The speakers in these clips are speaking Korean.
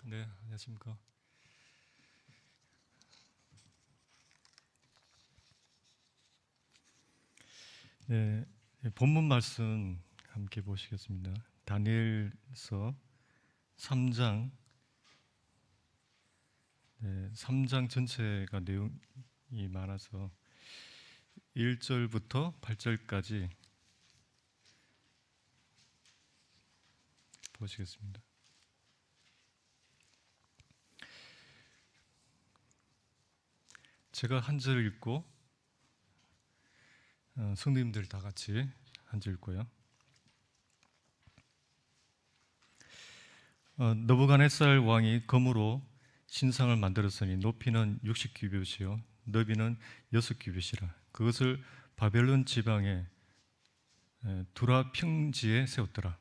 네, 안녕하십니까. 네, 본문 말씀 함께 보시겠습니다. 다니엘서 3장, 3장 전체가 내용이 많아서 1절부터 8절까지 보시겠습니다. 제가 한 절 읽고 성도님들 다 같이 한 절 읽고요. 느부갓네살 왕이 검으로 신상을 만들었으니 높이는 60규빗이요 너비는 6규빗이라. 그것을 바벨론 지방의 두라 평지에 세웠더라.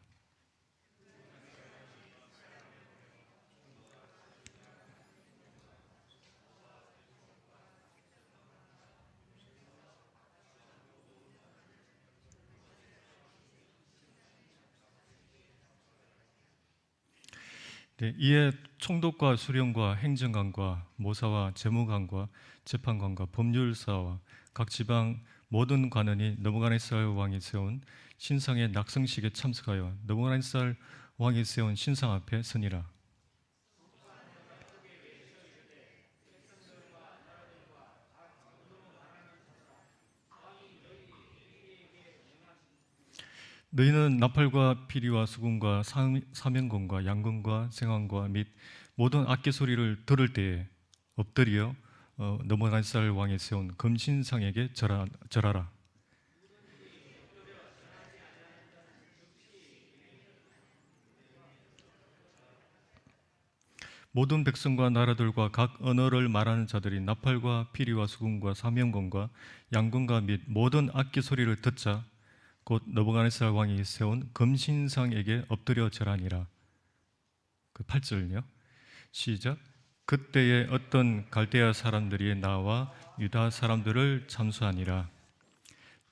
네, 이에 총독과 수령과 행정관과 모사와 재무관과 재판관과 법률사와 각 지방 모든 관원이 느부갓네살 왕이 세운 신상의 낙성식에 참석하여 느부갓네살 왕이 세운 신상 앞에 서니라. 너희는 나팔과 피리와 수금과 사명금과 양금과 생황과 및 모든 악기 소리를 들을 때에 엎드려 느부갓네살 왕이 세운 금신상에게 절하라. 모든 백성과 나라들과 각 언어를 말하는 자들이 나팔과 피리와 수금과 사명금과 양금과 및 모든 악기 소리를 듣자 곧 느부갓네살 왕이 세운 금신상에게 엎드려 절하니라. 그 8절요. 시작. 그때에 어떤 갈대아 사람들이 나와 유다 사람들을 참수하니라.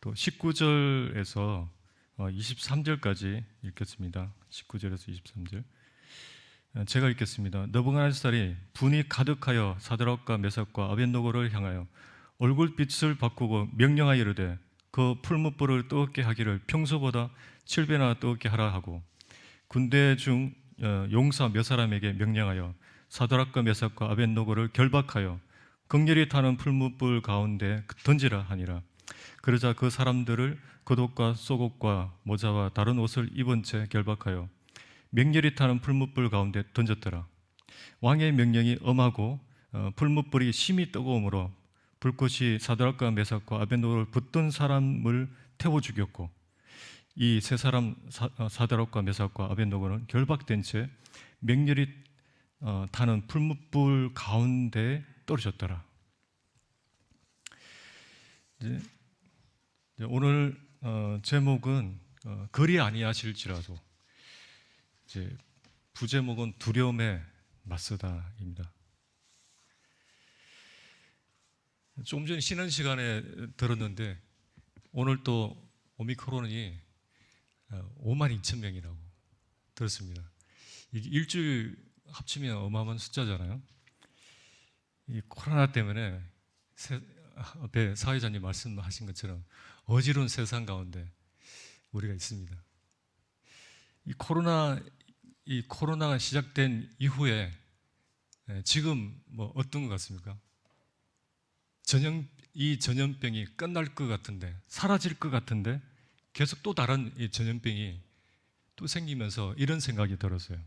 또 19절에서 23절까지 읽겠습니다. 19절에서 23절. 제가 읽겠습니다. 느부갓네살이 분이 가득하여 사드락과 메삭과 아벳노고를 향하여 얼굴빛을 바꾸고 명령하여 이르되 그 풀무불을 뜨겁게 하기를 평소보다 7배나 뜨겁게 하라 하고 군대 중 용사 몇 사람에게 명령하여 사드락과 메삭과 아벳노고를 결박하여 극렬히 타는 풀무불 가운데 던지라 하니라. 그러자 그 사람들을 겉옷과 속옷과 모자와 다른 옷을 입은 채 결박하여 맹렬히 타는 풀무불 가운데 던졌더라. 왕의 명령이 엄하고 풀무불이 심히 뜨거움으로 불꽃이 사드락과 메삭과 아벳노고를 붙든 사람을 태워 죽였고 이 세 사람 사드락과 메삭과 아벳노고는 결박된 채 맹렬히 타는 풀무불 가운데 떨어졌더라. 이제 오늘 제목은 그리 아니하실지라도, 이제 부제목은 두려움에 맞서다입니다. 좀 전에 쉬는 시간에 들었는데 오늘 또 오미크론이 5만 2천 명이라고 들었습니다. 이게 일주일 합치면 어마어마한 숫자잖아요. 이 코로나 때문에 앞에 사회자님 말씀하신 것처럼 어지러운 세상 가운데 우리가 있습니다. 이 코로나가 시작된 이후에 지금 뭐 어떤 것 같습니까? 이 전염병이 끝날 것 같은데, 사라질 것 같은데 계속 또 다른 이 전염병이 또 생기면서 이런 생각이 들었어요.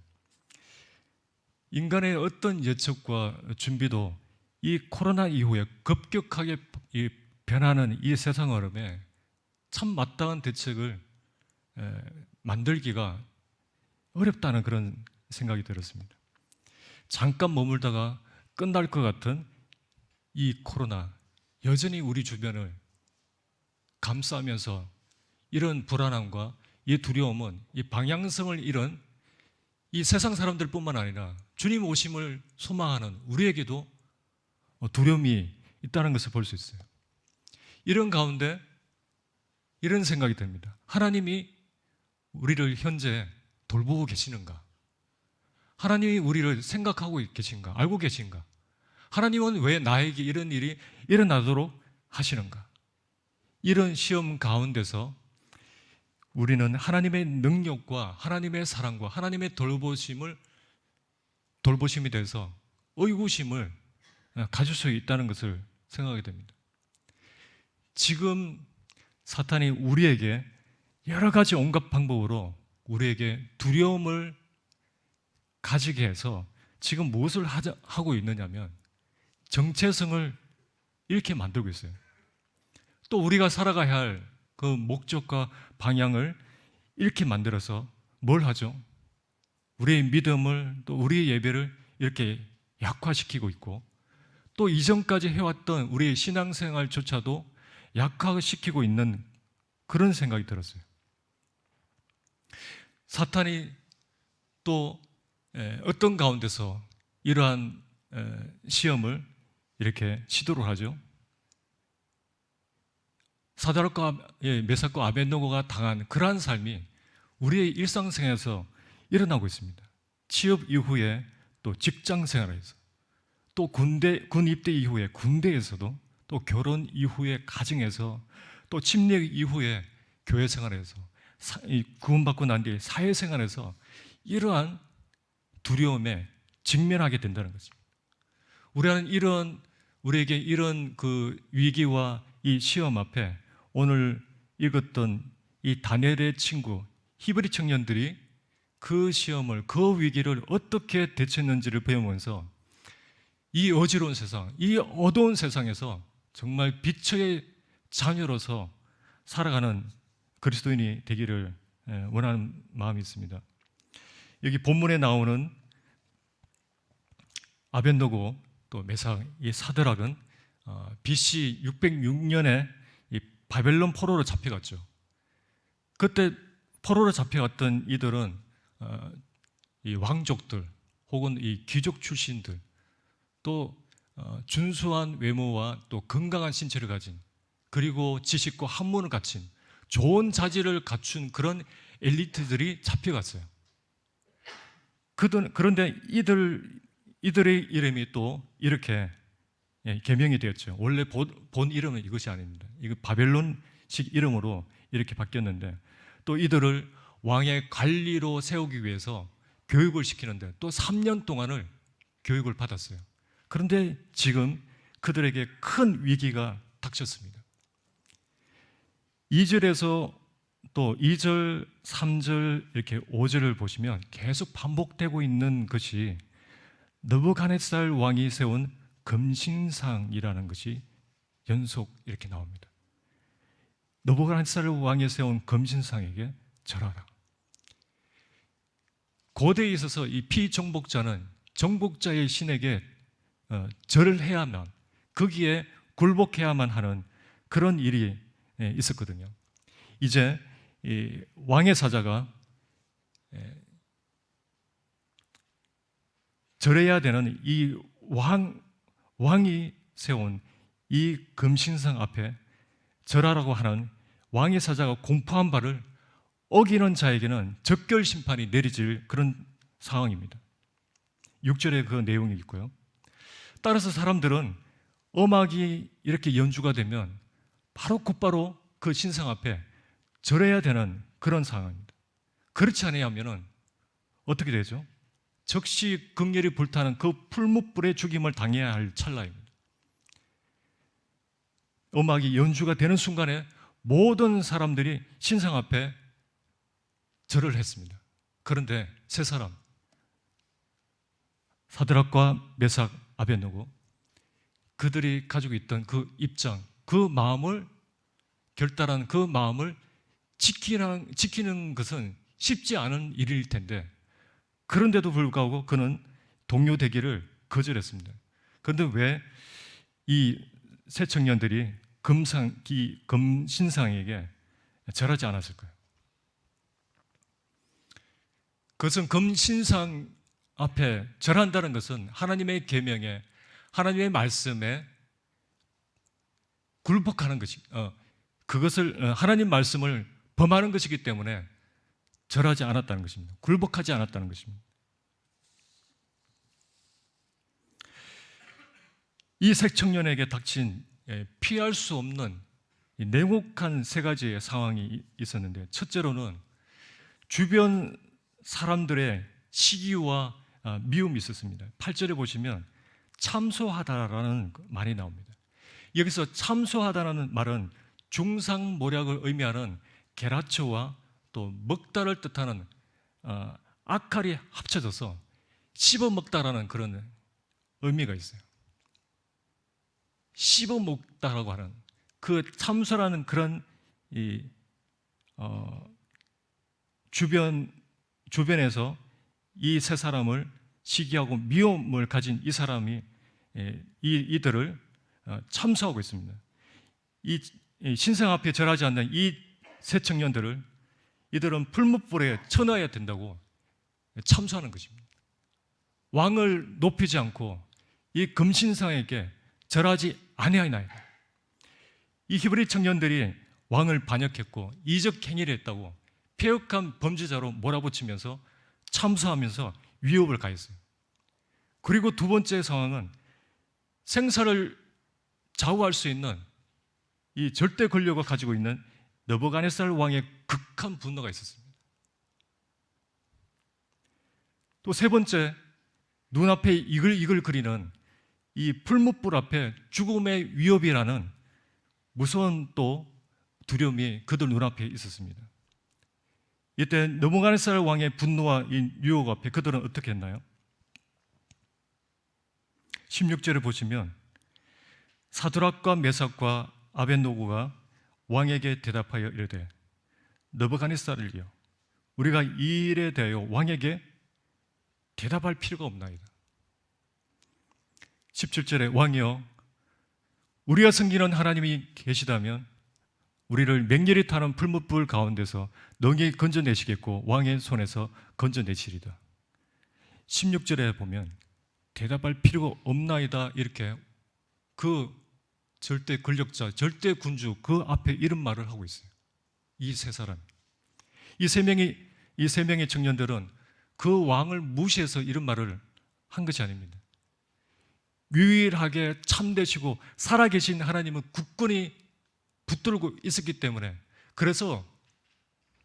인간의 어떤 예측과 준비도 이 코로나 이후에 급격하게 변하는 이 세상 흐름에 참 마땅한 대책을 만들기가 어렵다는 그런 생각이 들었습니다. 잠깐 머물다가 끝날 것 같은 이 코로나, 여전히 우리 주변을 감싸면서 이런 불안함과 이 두려움은 이 방향성을 잃은 이 세상 사람들뿐만 아니라 주님 오심을 소망하는 우리에게도 두려움이 있다는 것을 볼 수 있어요. 이런 가운데 이런 생각이 듭니다. 하나님이 우리를 현재 돌보고 계시는가? 하나님이 우리를 생각하고 계신가? 알고 계신가? 하나님은 왜 나에게 이런 일이 일어나도록 하시는가? 이런 시험 가운데서 우리는 하나님의 능력과 하나님의 사랑과 하나님의 돌보심에 대해서 의구심을 가질 수 있다는 것을 생각하게 됩니다. 지금 사탄이 우리에게 여러 가지 온갖 방법으로 우리에게 두려움을 가지게 해서 지금 무엇을 하고 있느냐면 정체성을 잃게 만들고 있어요. 또 우리가 살아가야 할 그 목적과 방향을 잃게 만들어서 뭘 하죠? 우리의 믿음을 또 우리의 예배를 이렇게 약화시키고 있고 또 이전까지 해왔던 우리의 신앙생활조차도 약화시키고 있는 그런 생각이 들었어요. 사탄이 또 어떤 가운데서 이러한 시험을 이렇게 시도를 하죠. 사드락과 메삭과 아벳느고가 당한 그러한 삶이 우리의 일상생활에서 일어나고 있습니다. 취업 이후에 또 직장 생활에서 또 군 입대 이후에 군대에서도 또 결혼 이후에 가정에서 또 침례 이후에 교회 생활에서 구원받고 난 뒤에 사회생활에서 이러한 두려움에 직면하게 된다는 것입니다. 우리에게 이런 그 위기와 이 시험 앞에 오늘 읽었던 이 다니엘의 친구 히브리 청년들이 그 시험을, 그 위기를 어떻게 대처했는지를 배우면서 이 어지러운 세상, 이 어두운 세상에서 정말 빛의 자녀로서 살아가는 그리스도인이 되기를 원하는 마음이 있습니다. 여기 본문에 나오는 아벳느고 또 메삭, 이 사드락은 BC 606년에 이 바벨론 포로로 잡혀갔죠. 그때 포로로 잡혀갔던 이들은 이 왕족들 혹은 이 귀족 출신들 또 준수한 외모와 또 건강한 신체를 가진 그리고 지식과 학문을 갖춘 좋은 자질을 갖춘 그런 엘리트들이 잡혀갔어요. 그런데 이들의 이름이 또 이렇게 개명이 되었죠. 원래 본 이름은 이것이 아닙니다. 이거 바벨론식 이름으로 이렇게 바뀌었는데 또 이들을 왕의 관리로 세우기 위해서 교육을 시키는데 또 3년 동안을 교육을 받았어요. 그런데 지금 그들에게 큰 위기가 닥쳤습니다. 2절에서 또 2절, 3절 이렇게 5절을 보시면 계속 반복되고 있는 것이 느부갓네살 왕이 세운 금신상이라는 것이 연속 이렇게 나옵니다. 느부갓네살 왕이 세운 금신상에게 절하라. 고대에 있어서 이 피정복자는 정복자의 신에게 절을 해야만, 거기에 굴복해야만 하는 그런 일이 있었거든요. 이제 이 왕의 사자가 절해야 되는 이 왕이 세운 이 금신상 앞에 절하라고 하는 왕의 사자가 공포한 바를 어기는 자에게는 적결 심판이 내려질 그런 상황입니다. 6절에 그 내용이 있고요. 따라서 사람들은 음악이 이렇게 연주가 되면 곧바로 그 신상 앞에 절해야 되는 그런 상황입니다. 그렇지 않으면 어떻게 되죠? 즉시 극렬히 불타는 그 풀무불의 죽임을 당해야 할 찰나입니다. 음악이 연주가 되는 순간에 모든 사람들이 신상 앞에 절을 했습니다. 그런데 세 사람, 사드락과 메삭, 아벳느고, 그들이 가지고 있던 그 입장, 그 마음을 결단한 그 마음을 지키는 것은 쉽지 않은 일일 텐데 그런데도 불구하고 그는 동료되기를 거절했습니다. 그런데 왜 이 세 청년들이 금신상에게 절하지 않았을까요? 그것은 금신상 앞에 절한다는 것은 하나님의 계명에, 하나님의 말씀에 굴복하는 것이, 그것을 하나님 말씀을 범하는 것이기 때문에 절하지 않았다는 것입니다. 굴복하지 않았다는 것입니다. 이 색청년에게 닥친 피할 수 없는 이 냉혹한 세 가지의 상황이 있었는데, 첫째로는 주변 사람들의 시기와 미움이 있었습니다. 8절에 보시면 참소하다라는 말이 나옵니다. 여기서 참소하다라는 말은 중상모략을 의미하는 게라초와 또 먹다를 뜻하는 아칼이 합쳐져서 씹어먹다라는 그런 의미가 있어요. 씹어먹다라고 하는 그 참소라는 그런 주변에서 이 세 사람을 시기하고 미움을 가진 이 사람이 이들을 참소하고 있습니다. 이 신상 앞에 절하지 않는 이 세 청년들을 이들은 풀무불에 쳐넣어야 된다고 참소하는 것입니다. 왕을 높이지 않고 이 금신상에게 절하지 아니하나이다. 이 히브리 청년들이 왕을 반역했고 이적 행위를 했다고 폐역한 범죄자로 몰아붙이면서 참소하면서 위협을 가했어요. 그리고 두 번째 상황은 생사를 좌우할 수 있는 이 절대 권력을 가지고 있는 느부갓네살 왕의 극한 분노가 있었습니다. 또 세 번째, 눈앞에 이글이글 거리는 이 풀무불 앞에 죽음의 위협이라는 무서운 또 두려움이 그들 눈앞에 있었습니다. 이때 느부갓네살 왕의 분노와 이 유혹 앞에 그들은 어떻게 했나요? 16절을 보시면 사드락과 메삭과 아벳노고가 왕에게 대답하여 이르되 느부갓네살을요, 우리가 이 일에 대하여 왕에게 대답할 필요가 없나이다. 17절에 왕이여, 우리가 섬기는 하나님이 계시다면 우리를 맹렬히 타는 풀무불 가운데서 능히 건져내시겠고 왕의 손에서 건져내시리다. 16절에 보면 대답할 필요가 없나이다, 이렇게 그 절대 권력자, 절대 군주 그 앞에 이런 말을 하고 있어요. 이 세 사람, 이 세 명의 청년들은 그 왕을 무시해서 이런 말을 한 것이 아닙니다. 유일하게 참되시고 살아계신 하나님은 굳건히 붙들고 있었기 때문에, 그래서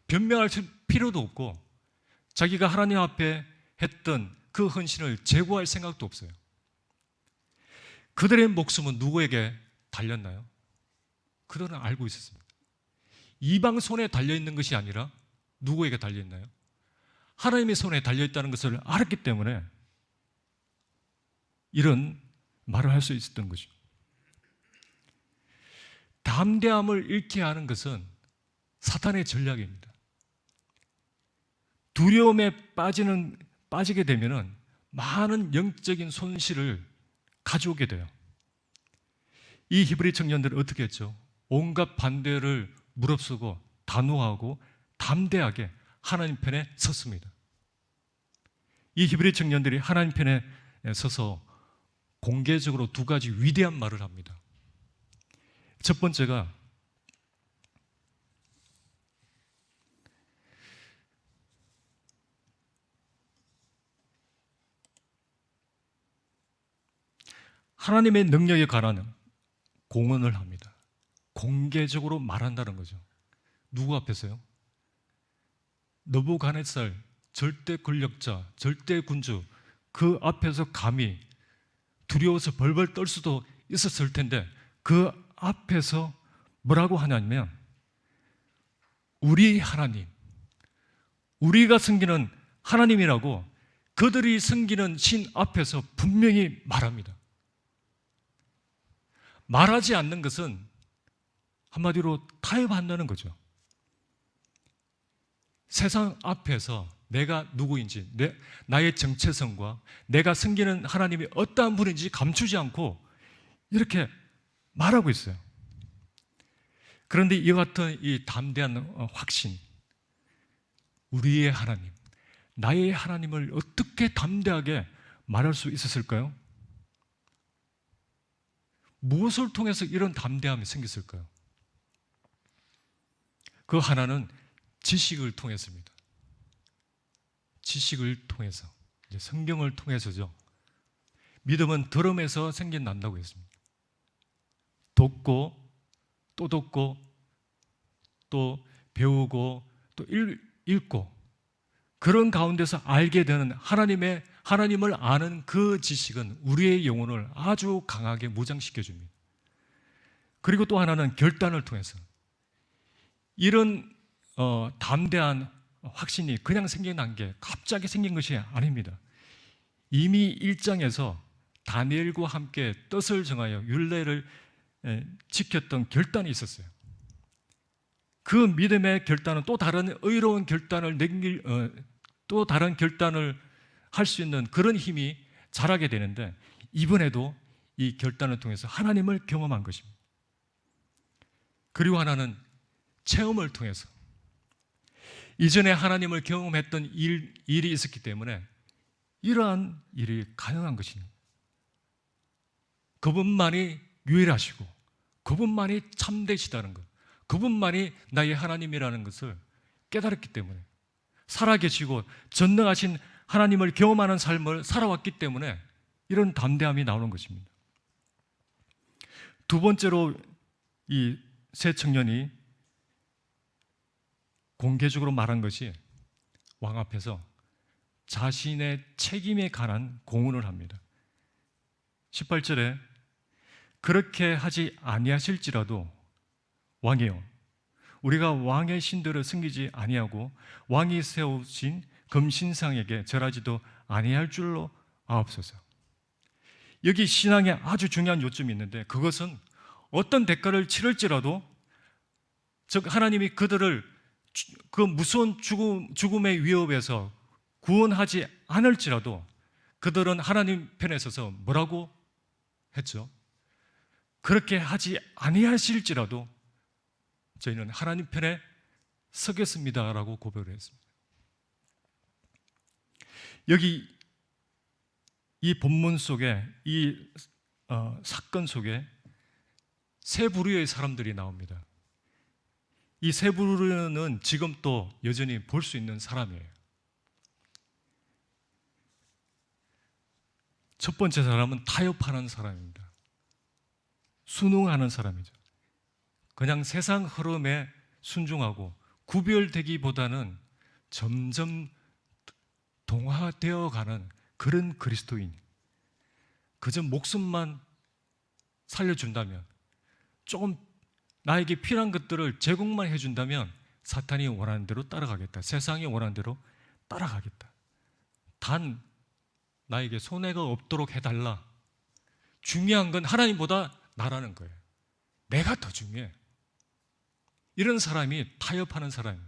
변명할 필요도 없고 자기가 하나님 앞에 했던 그 헌신을 재고할 생각도 없어요. 그들의 목숨은 누구에게 달렸나요? 그들은 알고 있었습니다. 이방 손에 달려있는 것이 아니라 누구에게 달려있나요? 하나님의 손에 달려있다는 것을 알았기 때문에 이런 말을 할 수 있었던 거죠. 담대함을 잃게 하는 것은 사탄의 전략입니다. 두려움에 빠지게 되면 많은 영적인 손실을 가져오게 돼요. 이 히브리 청년들은 어떻게 했죠? 온갖 반대를 무릅쓰고 단호하고 담대하게 하나님 편에 섰습니다. 이 히브리 청년들이 하나님 편에 서서 공개적으로 두 가지 위대한 말을 합니다. 첫 번째가 하나님의 능력에 관한 공언을 합니다. 공개적으로 말한다는 거죠. 누구 앞에서요? 느부갓네살 절대 권력자, 절대 군주 그 앞에서 감히 두려워서 벌벌 떨 수도 있었을 텐데 그 앞에서 뭐라고 하냐면 우리 하나님, 우리가 섬기는 하나님이라고 그들이 섬기는 신 앞에서 분명히 말합니다. 말하지 않는 것은 한마디로 타협한다는 거죠. 세상 앞에서 내가 누구인지, 나의 정체성과 내가 섬기는 하나님이 어떠한 분인지 감추지 않고 이렇게 말하고 있어요. 그런데 이와 같은 이 담대한 확신, 우리의 하나님, 나의 하나님을 어떻게 담대하게 말할 수 있었을까요? 무엇을 통해서 이런 담대함이 생겼을까요? 그 하나는 지식을 통해서입니다. 지식을 통해서, 이제 성경을 통해서죠. 믿음은 들음에서 생겨난다고 했습니다. 돕고 또 돕고 또 배우고 또 읽고 그런 가운데서 알게 되는 하나님을 아는 그 지식은 우리의 영혼을 아주 강하게 무장시켜 줍니다. 그리고 또 하나는 결단을 통해서 이런 담대한 확신이 그냥 생겨난 게 갑자기 생긴 것이 아닙니다. 이미 1장에서 다니엘과 함께 뜻을 정하여 율례를 지켰던 결단이 있었어요. 그 믿음의 결단은 또 다른 의로운 결단을 또 다른 결단을 할 수 있는 그런 힘이 자라게 되는데 이번에도 이 결단을 통해서 하나님을 경험한 것입니다. 그리고 하나는 체험을 통해서 이전에 하나님을 경험했던 일이 있었기 때문에 이러한 일이 가능한 것입니다. 그분만이 유일하시고 그분만이 참되시다는 것, 그분만이 나의 하나님이라는 것을 깨달았기 때문에 살아계시고 전능하신 하나님을 경험하는 삶을 살아왔기 때문에 이런 담대함이 나오는 것입니다. 두 번째로 이 세 청년이 공개적으로 말한 것이 왕 앞에서 자신의 책임에 관한 공언을 합니다. 18절에 그렇게 하지 아니하실지라도 왕이여 우리가 왕의 신들을 섬기지 아니하고 왕이 세우신 금신상에게 절하지도 아니할 줄로 아옵소서. 여기 신앙에 아주 중요한 요점이 있는데 그것은 어떤 대가를 치를지라도 즉 하나님이 그들을 그 무서운 죽음의 위협에서 구원하지 않을지라도 그들은 하나님 편에 서서 뭐라고 했죠? 그렇게 하지 아니하실지라도 저희는 하나님 편에 서겠습니다라고 고백을 했습니다. 여기 이 본문 속에 이 사건 속에 세 부류의 사람들이 나옵니다. 이 세 부류는 지금 또 여전히 볼 수 있는 사람이에요. 첫 번째 사람은 타협하는 사람입니다. 순응하는 사람이죠. 그냥 세상 흐름에 순종하고 구별되기보다는 점점 동화되어 가는 그런 그리스도인. 그저 목숨만 살려준다면 조금 나에게 필요한 것들을 제공만 해준다면 사탄이 원하는 대로 따라가겠다. 세상이 원하는 대로 따라가겠다. 단 나에게 손해가 없도록 해달라. 중요한 건 하나님보다 나라는 거예요. 내가 더 중요해. 이런 사람이 타협하는 사람이에요.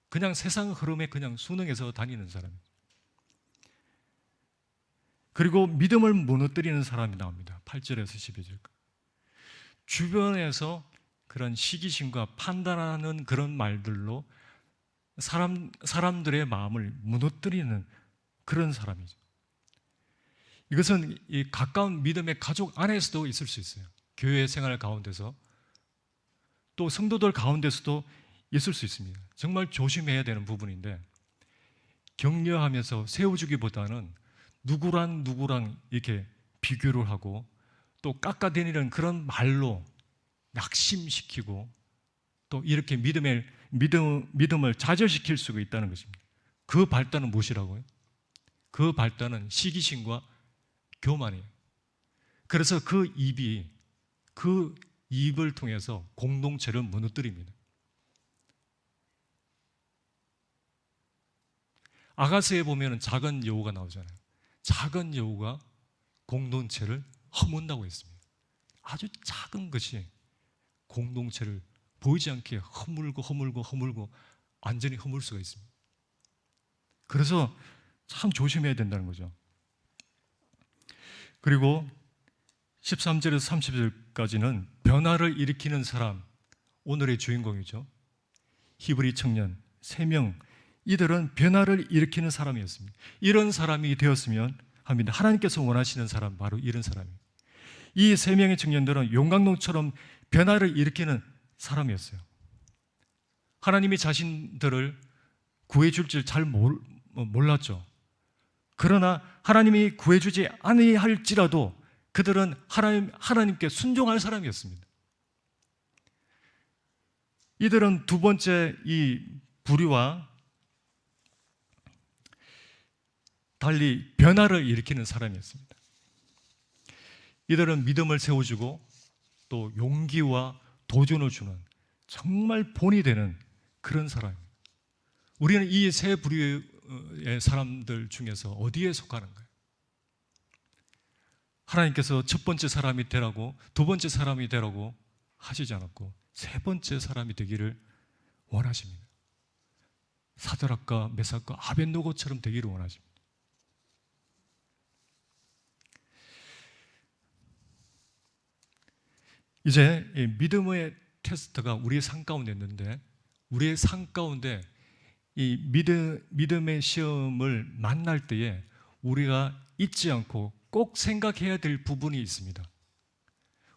그냥 세상 흐름에 그냥 순응해서 다니는 사람이에요. 그리고 믿음을 무너뜨리는 사람이 나옵니다. 8절에서 12절. 주변에서 그런 시기심과 판단하는 그런 말들로 사람들의 마음을 무너뜨리는 그런 사람이죠. 이것은 이 가까운 믿음의 가족 안에서도 있을 수 있어요. 교회 생활 가운데서 또 성도들 가운데서도 있을 수 있습니다. 정말 조심해야 되는 부분인데 격려하면서 세워주기보다는 누구랑 이렇게 비교를 하고 또 깎아대니는 그런 말로 낙심시키고 또 이렇게 믿음을 좌절시킬 수가 있다는 것입니다. 그 발단은 무엇이라고요? 그 발단은 시기심과 교만이에요. 그래서 그 입을 통해서 공동체를 무너뜨립니다. 아가서에 보면 작은 여우가 나오잖아요. 작은 여우가 공동체를 허문다고 했습니다. 아주 작은 것이 공동체를 보이지 않게 허물고 완전히 허물 수가 있습니다. 그래서 참 조심해야 된다는 거죠. 그리고 13절에서 30절까지는 변화를 일으키는 사람, 오늘의 주인공이죠. 히브리 청년 3명, 이들은 변화를 일으키는 사람이었습니다. 이런 사람이 되었으면 합니다. 하나님께서 원하시는 사람, 바로 이런 사람이에요. 이 3명의 청년들은 용광로처럼 변화를 일으키는 사람이었어요. 하나님이 자신들을 구해줄 줄 잘 몰랐죠. 그러나 하나님이 구해주지 아니할지라도 그들은 하나님께 순종할 사람이었습니다. 이들은 두 번째 이 불의와 달리 변화를 일으키는 사람이었습니다. 이들은 믿음을 세워주고 또 용기와 도전을 주는 정말 본이 되는 그런 사람입니다. 우리는 이 세 부류의 사람들 중에서 어디에 속하는가요? 하나님께서 첫 번째 사람이 되라고, 두 번째 사람이 되라고 하시지 않았고 세 번째 사람이 되기를 원하십니다. 사드락과 메삭과 아벳노고처럼 되기를 원하십니다. 이제 이 믿음의 테스트가 우리의 삶 가운데 있는데, 우리의 삶 가운데 이 믿음의 시험을 만날 때에 우리가 잊지 않고 꼭 생각해야 될 부분이 있습니다.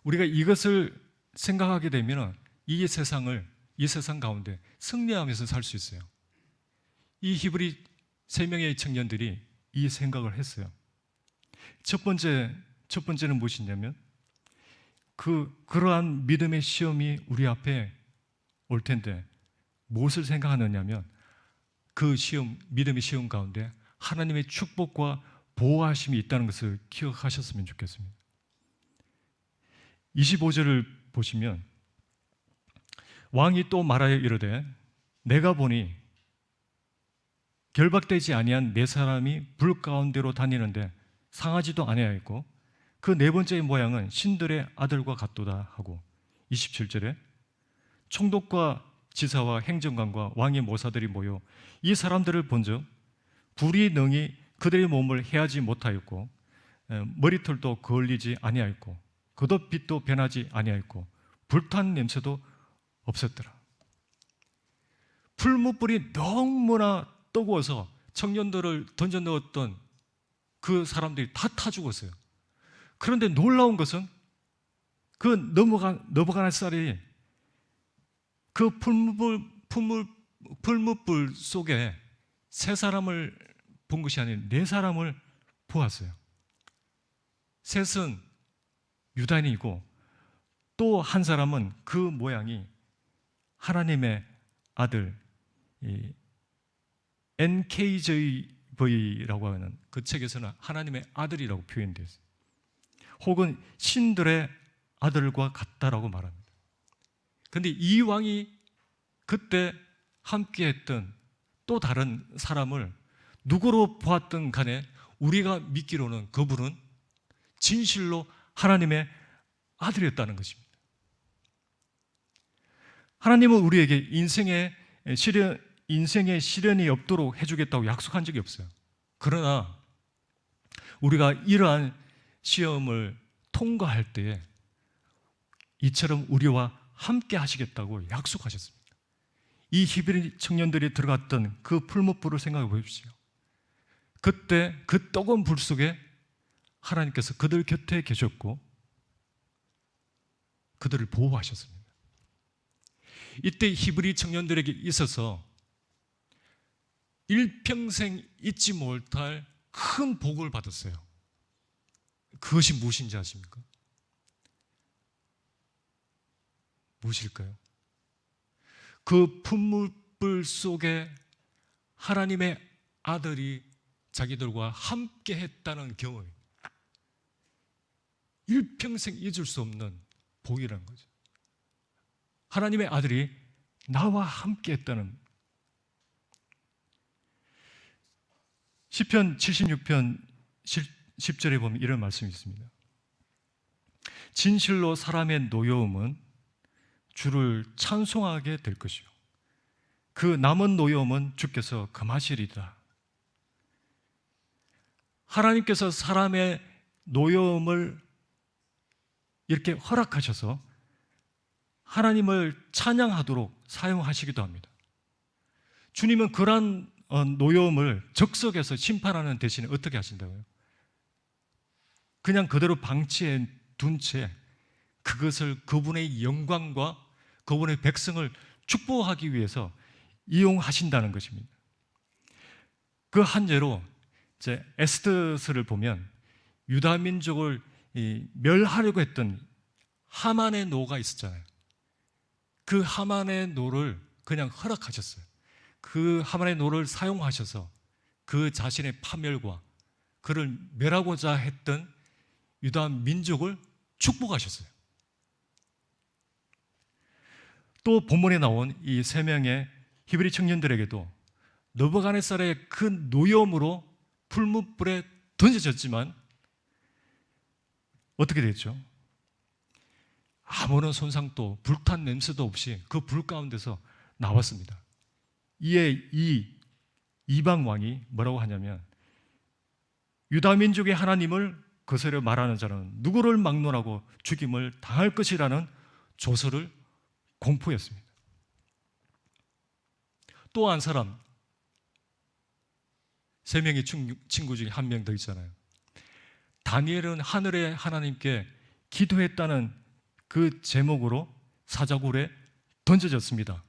우리가 이것을 생각하게 되면 이 세상 가운데 승리하면서 살 수 있어요. 이 히브리 3명의 청년들이 이 생각을 했어요. 첫 번째는 무엇이냐면 그러한 믿음의 시험이 우리 앞에 올 텐데 무엇을 생각하느냐면 그 믿음의 시험 가운데 하나님의 축복과 보호하심이 있다는 것을 기억하셨으면 좋겠습니다. 25절을 보시면 왕이 또 말하여 이르되 내가 보니 결박되지 아니한 네 사람이 불 가운데로 다니는데 상하지도 아니하였고 그 네 번째의 모양은 신들의 아들과 같도다 하고, 27절에 총독과 지사와 행정관과 왕의 모사들이 모여 이 사람들을 본즉 불이 능히 그들의 몸을 해하지 못하였고 머리털도 거울리지 아니하였고 겉옷빛도 변하지 아니하였고 불탄 냄새도 없었더라. 풀무불이 너무나 뜨거워서 청년들을 던져 넣었던 그 사람들이 다 타 죽었어요. 그런데 놀라운 것은 그 너부갓네살이 쌀이 그 풀무불 속에 세 사람을 본 것이 아니라 네 사람을 보았어요. 셋은 유다인이고 또 한 사람은 그 모양이 하나님의 아들 NKJV라고 하는 그 책에서는 하나님의 아들이라고 표현되어 있어요. 혹은 신들의 아들과 같다라고 말합니다. 그런데 이 왕이 그때 함께했던 또 다른 사람을 누구로 보았든 간에 우리가 믿기로는 그분은 진실로 하나님의 아들이었다는 것입니다. 하나님은 우리에게 인생의 시련이 없도록 해주겠다고 약속한 적이 없어요. 그러나 우리가 이러한 시험을 통과할 때에 이처럼 우리와 함께 하시겠다고 약속하셨습니다. 이 히브리 청년들이 들어갔던 그 풀무불을 생각해 보십시오. 그때 그 뜨거운 불 속에 하나님께서 그들 곁에 계셨고 그들을 보호하셨습니다. 이때 히브리 청년들에게 있어서 일평생 잊지 못할 큰 복을 받았어요. 그것이 무엇인지 아십니까? 무엇일까요? 그 풀무불 속에 하나님의 아들이 자기들과 함께 했다는 경험, 일평생 잊을 수 없는 복이라는 거죠. 하나님의 아들이 나와 함께 했다는. 시편 76편 10절에 보면 이런 말씀이 있습니다. 진실로 사람의 노여움은 주를 찬송하게 될 것이요 그 남은 노여움은 주께서 금하시리다. 하나님께서 사람의 노여움을 이렇게 허락하셔서 하나님을 찬양하도록 사용하시기도 합니다. 주님은 그러한 노여움을 적석에서 심판하는 대신에 어떻게 하신다고요? 그냥 그대로 방치해 둔 채 그것을 그분의 영광과 그분의 백성을 축복하기 위해서 이용하신다는 것입니다. 그 한 예로 이제 에스더서를 보면 유다 민족을 멸하려고 했던 하만의 노가 있었잖아요. 그 하만의 노를 그냥 허락하셨어요. 그 하만의 노를 사용하셔서 그 자신의 파멸과 그를 멸하고자 했던 유다 민족을 축복하셨어요. 또 본문에 나온 이 세 명의 히브리 청년들에게도 느부갓네살의 그 노여움으로 풀무불에 던져졌지만 어떻게 됐죠? 아무런 손상도 불탄 냄새도 없이 그 불 가운데서 나왔습니다. 이에 이 이방 왕이 뭐라고 하냐면 유다 민족의 하나님을 거스려 말하는 자는 누구를 막론하고 죽임을 당할 것이라는 조서를 공포했습니다. 또 한 사람, 세 명의 친구 중에 한 명 더 있잖아요. 다니엘은 하늘의 하나님께 기도했다는 그 제목으로 사자굴에 던져졌습니다.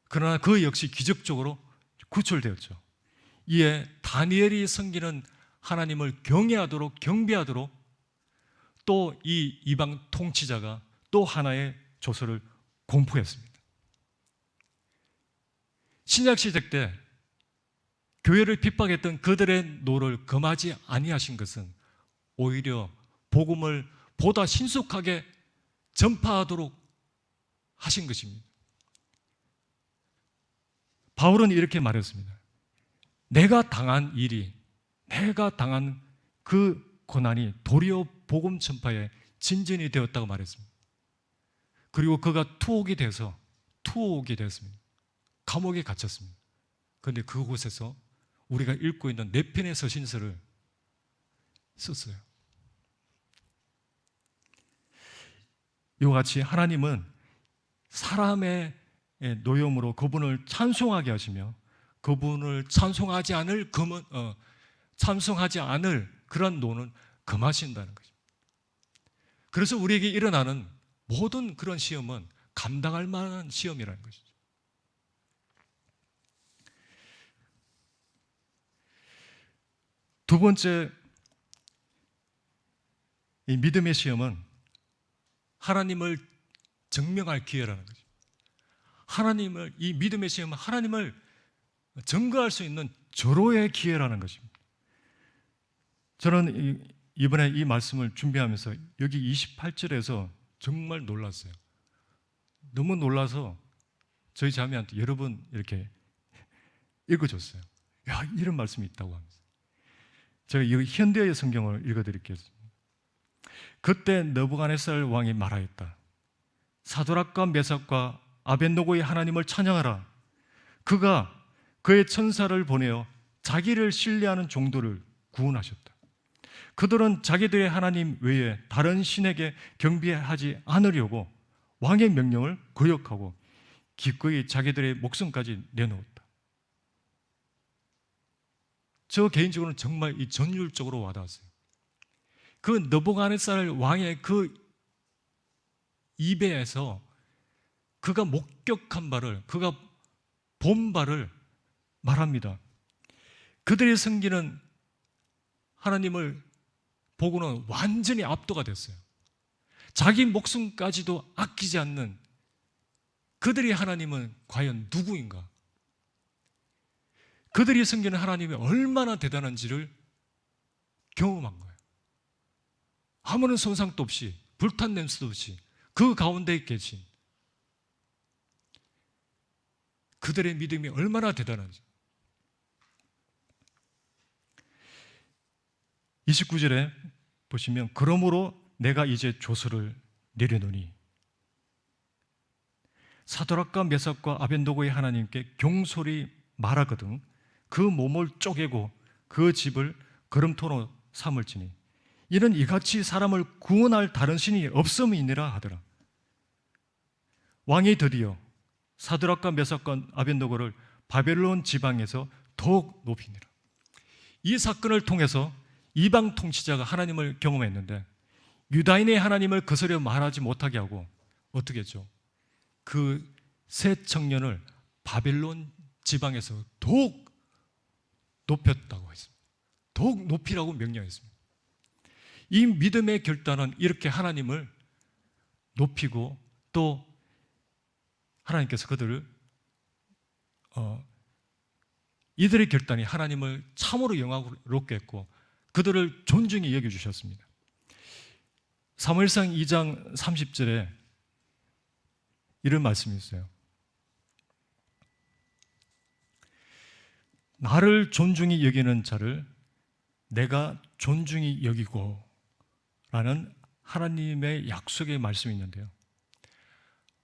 그러나 그 역시 기적적으로 구출되었죠. 이에 다니엘이 섬기는 하나님을 경외하도록 경배하도록 또 이 이방 통치자가 또 하나의 조서를 공포했습니다. 신약 시대 때 교회를 핍박했던 그들의 노를 금하지 아니하신 것은 오히려 복음을 보다 신속하게 전파하도록 하신 것입니다. 바울은 이렇게 말했습니다. 내가 당한 일이, 내가 당한 그 고난이 도리어 복음 전파의 진전이 되었다고 말했습니다. 그리고 그가 투옥이 됐습니다. 감옥에 갇혔습니다. 그런데 그곳에서 우리가 읽고 있는 네 편의 서신서를 썼어요. 이와 같이 하나님은 사람의 노여움으로 그분을 찬송하게 하시며 그분을 찬송하지 않을 그런 노는 금하신다는 거죠. 그래서 우리에게 일어나는 모든 그런 시험은 감당할 만한 시험이라는 것이죠. 두 번째, 이 믿음의 시험은 하나님을 증명할 기회라는 거죠. 이 믿음의 시험은 하나님을 증거할 수 있는 절호의 기회라는 것입니다. 저는 이번에 이 말씀을 준비하면서 여기 28절에서 정말 놀랐어요. 너무 놀라서 저희 자매한테 여러 번 이렇게 읽어줬어요. 야, 이런 말씀이 있다고 하면서. 제가 여기 현대의 성경을 읽어드리겠습니다. 그때 느부갓네살 왕이 말하였다. 사드락과 메삭과 아벳노고의 하나님을 찬양하라. 그가 그의 천사를 보내어 자기를 신뢰하는 종들을 구원하셨다. 그들은 자기들의 하나님 외에 다른 신에게 경배하지 않으려고 왕의 명령을 거역하고 기꺼이 자기들의 목숨까지 내놓았다. 저 개인적으로는 정말 이 전율적으로 와닿았어요. 그 느부갓네살 왕의 그 입에서 그가 목격한 바를, 그가 본 바를 말합니다. 그들이 섬기는 하나님을 보고는 완전히 압도가 됐어요. 자기 목숨까지도 아끼지 않는 그들의 하나님은 과연 누구인가? 그들이 섬기는 하나님이 얼마나 대단한지를 경험한 거예요. 아무런 손상도 없이, 불탄 냄새도 없이 그 가운데 계신 그들의 믿음이 얼마나 대단한지. 29절에 보시면 그러므로 내가 이제 조서를 내려놓으니 사드락과 메삭과 아벳노고의 하나님께 경솔히 말하거든 그 몸을 쪼개고 그 집을 거름토로 삼을지니 이는 이같이 사람을 구원할 다른 신이 없음이니라 하더라. 왕이 드디어 사드락과 메삭과 아벳노고를 바벨론 지방에서 더욱 높이니라. 이 사건을 통해서 이방 통치자가 하나님을 경험했는데 유다인의 하나님을 거스려 말하지 못하게 하고 어떻게 했죠? 그 세 청년을 바벨론 지방에서 더욱 높였다고 했습니다. 더욱 높이라고 명령했습니다. 이 믿음의 결단은 이렇게 하나님을 높이고 또 하나님께서 그들을 이들의 결단이 하나님을 참으로 영광스럽게 했고 그들을 존중히 여겨주셨습니다. 사무엘상 2장 30절에 이런 말씀이 있어요. 나를 존중히 여기는 자를 내가 존중히 여기고 라는 하나님의 약속의 말씀이 있는데요.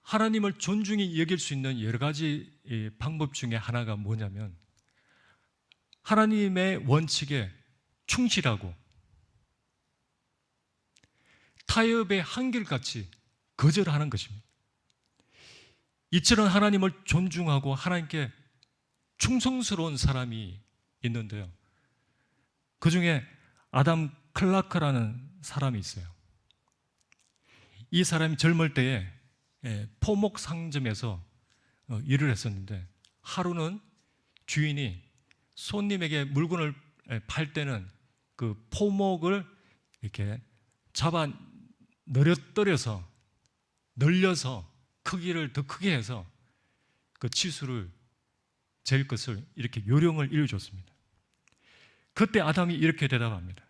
하나님을 존중히 여길 수 있는 여러 가지 방법 중에 하나가 뭐냐면 하나님의 원칙에 충실하고 타협의 한결같이 거절하는 것입니다. 이처럼 하나님을 존중하고 하나님께 충성스러운 사람이 있는데요. 그 중에 아담 클라크라는 사람이 있어요. 이 사람이 젊을 때에 포목 상점에서 일을 했었는데 하루는 주인이 손님에게 물건을 팔 때는 그 포목을 이렇게 잡아 늘어뜨려서 늘려서 크기를 더 크게 해서 그 치수를 잴 것을 이렇게 요령을 일러줬습니다. 그때 아담이 이렇게 대답합니다.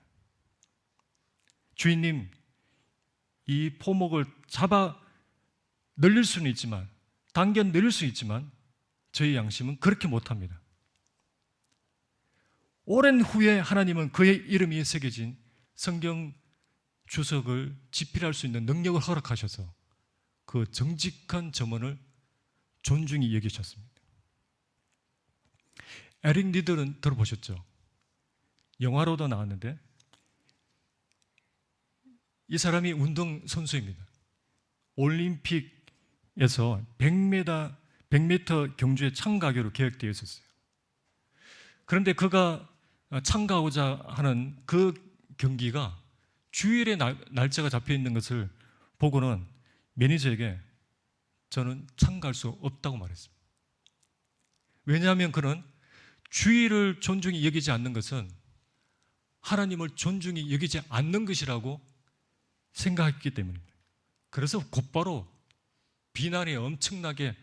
주인님, 이 포목을 잡아 늘릴 수는 있지만 당겨 늘릴 수 있지만 저희 양심은 그렇게 못합니다. 오랜 후에 하나님은 그의 이름이 새겨진 성경 주석을 집필할 수 있는 능력을 허락하셔서 그 정직한 점원을 존중히 여기셨습니다. 에릭 리들은 들어보셨죠? 영화로도 나왔는데 이 사람이 운동선수입니다. 올림픽에서 100m 경주에 참가하기로 계획되어 있었어요. 그런데 그가 참가하고자 하는 그 경기가 주일에 날짜가 잡혀 있는 것을 보고는 매니저에게 저는 참가할 수 없다고 말했습니다. 왜냐하면 그는 주일을 존중히 여기지 않는 것은 하나님을 존중히 여기지 않는 것이라고 생각했기 때문입니다. 그래서 곧바로 비난이 엄청나게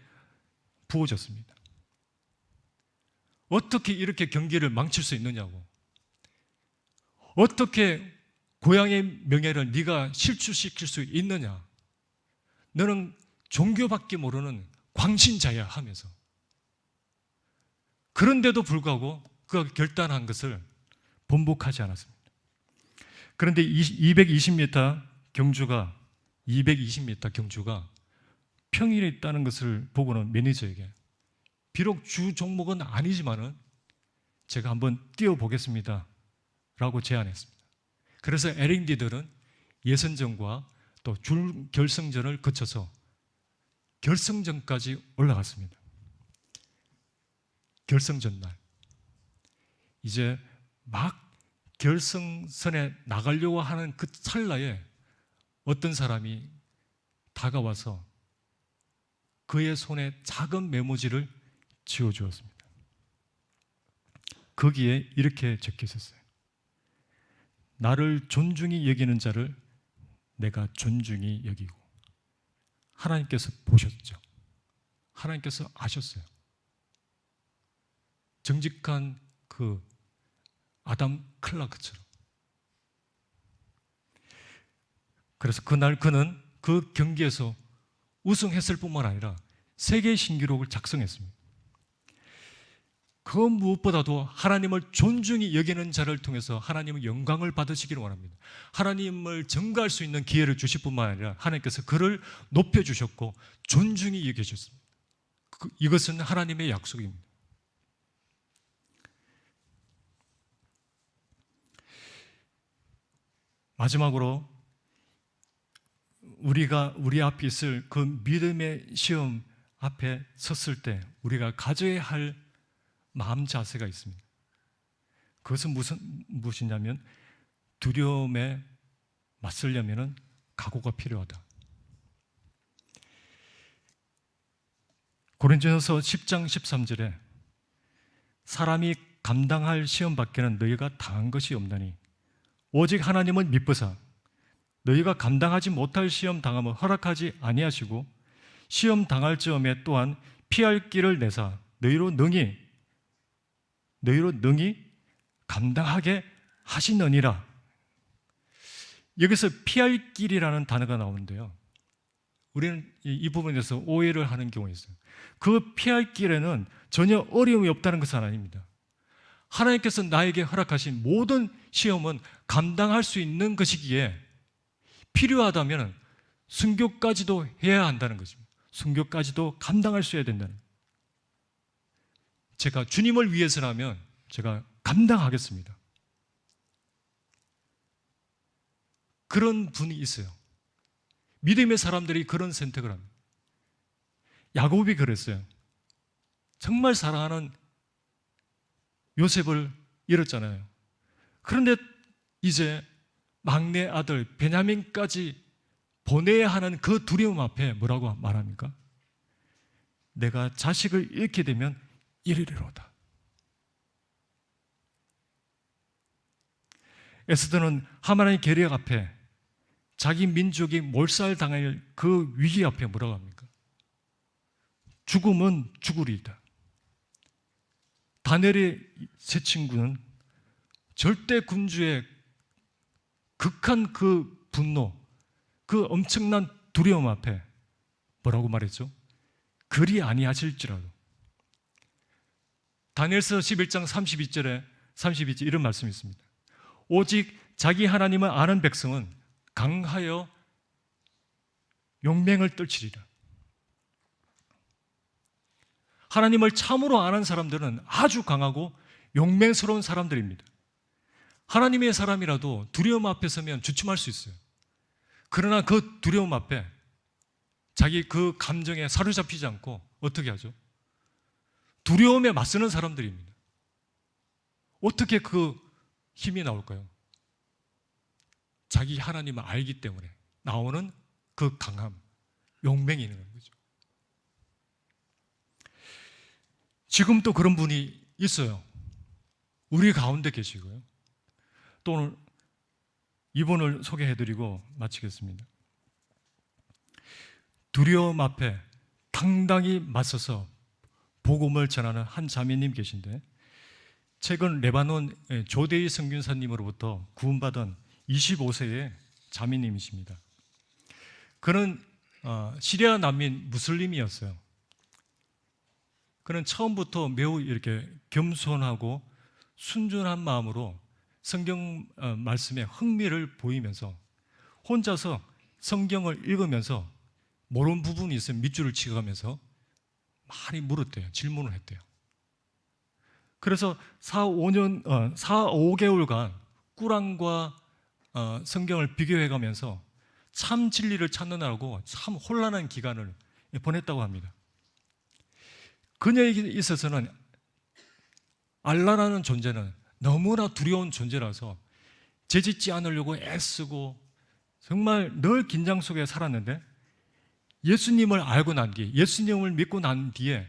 부어졌습니다. 어떻게 이렇게 경기를 망칠 수 있느냐고. 어떻게 고향의 명예를 네가 실추시킬 수 있느냐. 너는 종교밖에 모르는 광신자야 하면서. 그런데도 불구하고 그가 결단한 것을 번복하지 않았습니다. 그런데 220m 경주가 평일에 있다는 것을 보고는 매니저에게 비록 주 종목은 아니지만은 제가 한번 뛰어보겠습니다 라고 제안했습니다. 그래서 에릭 리들은 예선전과 또 준결승전을 거쳐서 결승전까지 올라갔습니다. 결승전 날 이제 막 결승선에 나가려고 하는 그 찰나에 어떤 사람이 다가와서 그의 손에 작은 메모지를 쥐어주었습니다. 거기에 이렇게 적혀 있었어요. 나를 존중히 여기는 자를 내가 존중히 여기고. 하나님께서 보셨죠. 하나님께서 아셨어요. 정직한 그 아담 클라크처럼. 그래서 그날 그는 그 경기에서 우승했을 뿐만 아니라 세계 신기록을 작성했습니다. 그 무엇보다도 하나님을 존중히 여기는 자를 통해서 하나님의 영광을 받으시기를 원합니다. 하나님을 증거할 수 있는 기회를 주실 뿐만 아니라 하나님께서 그를 높여주셨고 존중히 여겨주셨습니다. 이것은 하나님의 약속입니다. 마지막으로 우리 앞에 있을 그 믿음의 시험 앞에 섰을 때 우리가 가져야 할 마음 자세가 있습니다. 그것은 무엇이냐면 두려움에 맞서려면 각오가 필요하다. 고린도전서 10장 13절에 사람이 감당할 시험 밖에는 너희가 당한 것이 없나니 오직 하나님은 미쁘사 너희가 감당하지 못할 시험 당함을 허락하지 아니하시고 시험 당할 즈음에 또한 피할 길을 내사 너희로 능히 감당하게 하시느니라. 여기서 피할 길이라는 단어가 나오는데요, 우리는 이 부분에 대해서 오해를 하는 경우가 있어요. 그 피할 길에는 전혀 어려움이 없다는 것은 아닙니다. 하나님께서 나에게 허락하신 모든 시험은 감당할 수 있는 것이기에 필요하다면 순교까지도 해야 한다는 것입니다. 순교까지도 감당할 수 해야 된다는 거예요. 제가 주님을 위해서라면 제가 감당하겠습니다. 그런 분이 있어요. 믿음의 사람들이 그런 선택을 합니다. 야곱이 그랬어요. 정말 사랑하는 요셉을 잃었잖아요. 그런데 이제 막내 아들 베냐민까지 보내야 하는 그 두려움 앞에 뭐라고 말합니까? 내가 자식을 잃게 되면 이르리로다. 에스더는 하만의 계략 앞에 자기 민족이 몰살당할 그 위기 앞에 뭐라고 합니까? 죽음은 죽으리이다. 다니엘의 세 친구는 절대 군주의 극한 그 분노, 그 엄청난 두려움 앞에 뭐라고 말했죠? 그리 아니하실지라도. 다니엘서 11장 32절에 이런 말씀이 있습니다. 오직 자기 하나님을 아는 백성은 강하여 용맹을 떨치리라. 하나님을 참으로 아는 사람들은 아주 강하고 용맹스러운 사람들입니다. 하나님의 사람이라도 두려움 앞에 서면 주춤할 수 있어요. 그러나 그 두려움 앞에 자기 그 감정에 사로잡히지 않고 어떻게 하죠? 두려움에 맞서는 사람들입니다. 어떻게 그 힘이 나올까요? 자기 하나님을 알기 때문에 나오는 그 강함, 용맹이 있는 거죠. 지금 또 그런 분이 있어요. 우리 가운데 계시고요. 또 오늘 이분을 소개해드리고 마치겠습니다. 두려움 앞에 당당히 맞서서 복음을 전하는 한 자매님 계신데, 최근 레바논 조대희 선교사님으로부터 구원받은 25세의 자매님이십니다. 그는 시리아 난민 무슬림이었어요. 그는 처음부터 매우 이렇게 겸손하고 순전한 마음으로 성경 말씀에 흥미를 보이면서 혼자서 성경을 읽으면서 모르는 부분이 있으면 밑줄을 치가면서 많이 물었대요. 질문을 했대요. 그래서 4, 5개월간 꾸란과 성경을 비교해가면서 참 진리를 찾느라고 참 혼란한 기간을 보냈다고 합니다. 그녀에게 있어서는 알라라는 존재는 너무나 두려운 존재라서 죄짓지 않으려고 애쓰고 정말 늘 긴장 속에 살았는데, 예수님을 알고 난 뒤에, 예수님을 믿고 난 뒤에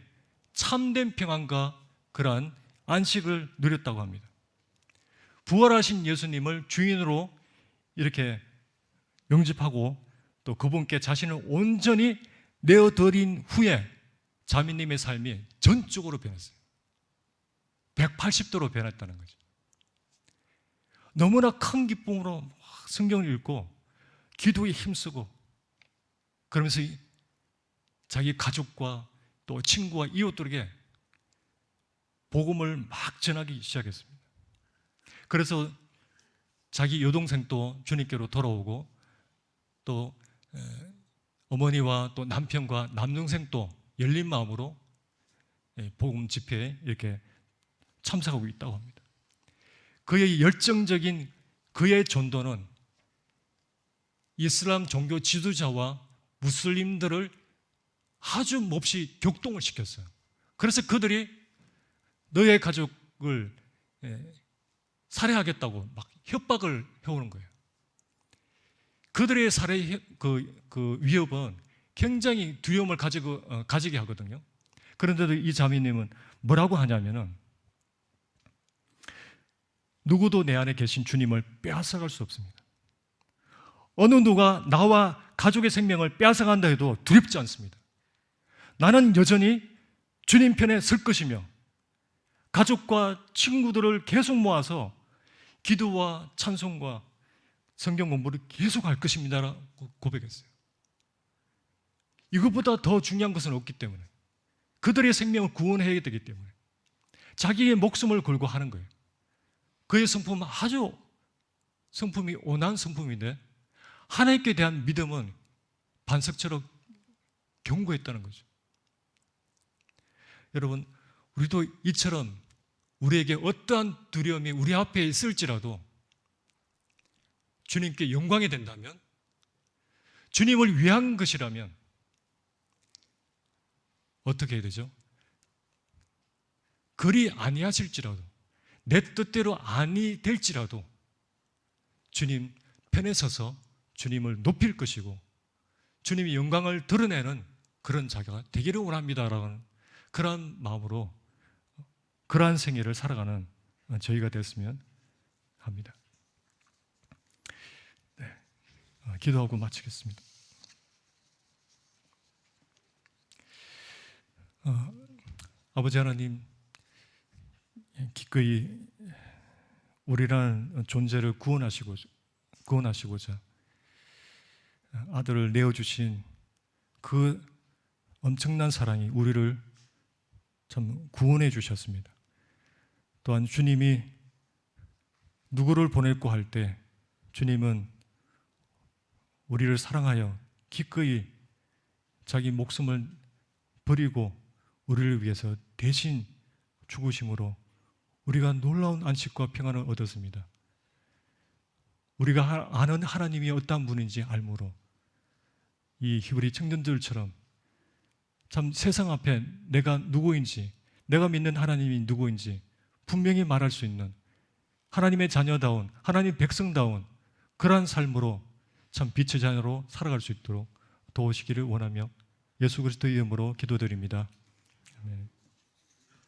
참된 평안과 그러한 안식을 누렸다고 합니다. 부활하신 예수님을 주인으로 이렇게 영접하고 또 그분께 자신을 온전히 내어드린 후에 자매님의 삶이 전적으로 변했어요. 180도로 변했다는 거죠. 너무나 큰 기쁨으로 성경을 읽고 기도에 힘쓰고 그러면서 자기 가족과 또 친구와 이웃들에게 복음을 막 전하기 시작했습니다. 그래서 자기 여동생도 주님께로 돌아오고 또 어머니와 또 남편과 남동생도 열린 마음으로 복음 집회에 이렇게 참석하고 있다고 합니다. 그의 열정적인 그의 전도는 이슬람 종교 지도자와 무슬림들을 아주 몹시 격동을 시켰어요. 그래서 그들이 너의 가족을 살해하겠다고 막 협박을 해오는 거예요. 그들의 살해 그 위협은 굉장히 두려움을 가지게 하거든요. 그런데도 이 자매님은 뭐라고 하냐면은 누구도 내 안에 계신 주님을 빼앗아갈 수 없습니다. 어느 누가 나와 가족의 생명을 빼앗아간다 해도 두렵지 않습니다. 나는 여전히 주님 편에 설 것이며 가족과 친구들을 계속 모아서 기도와 찬송과 성경 공부를 계속 할 것입니다라고 고백했어요. 이것보다 더 중요한 것은 없기 때문에, 그들의 생명을 구원해야 되기 때문에 자기의 목숨을 걸고 하는 거예요. 그의 성품은 아주 성품이 온화한 성품인데 하나님께 대한 믿음은 반석처럼 견고했다는 거죠. 여러분, 우리도 이처럼 우리에게 어떠한 두려움이 우리 앞에 있을지라도 주님께 영광이 된다면, 주님을 위한 것이라면 어떻게 해야 되죠? 그리 아니하실지라도, 내 뜻대로 아니 될지라도 주님 편에 서서 주님을 높일 것이고 주님의 영광을 드러내는 그런 자가 되기를 원합니다라는 그러한 마음으로 그러한 생애를 살아가는 저희가 됐으면 합니다. 네, 기도하고 마치겠습니다. 아버지 하나님, 기꺼이 우리라는 존재를 구원하시고자 아들을 내어주신 그 엄청난 사랑이 우리를 참 구원해 주셨습니다. 또한 주님이 누구를 보낼고 할 때 주님은 우리를 사랑하여 기꺼이 자기 목숨을 버리고 우리를 위해서 대신 죽으심으로 우리가 놀라운 안식과 평안을 얻었습니다. 우리가 아는 하나님이 어떠한 분인지 알므로 이 히브리 청년들처럼 참 세상 앞에 내가 누구인지, 내가 믿는 하나님이 누구인지 분명히 말할 수 있는 하나님의 자녀다운, 하나님의 백성다운 그러한 삶으로 참 빛의 자녀로 살아갈 수 있도록 도우시기를 원하며 예수 그리스도의 이름으로 기도드립니다. 아멘.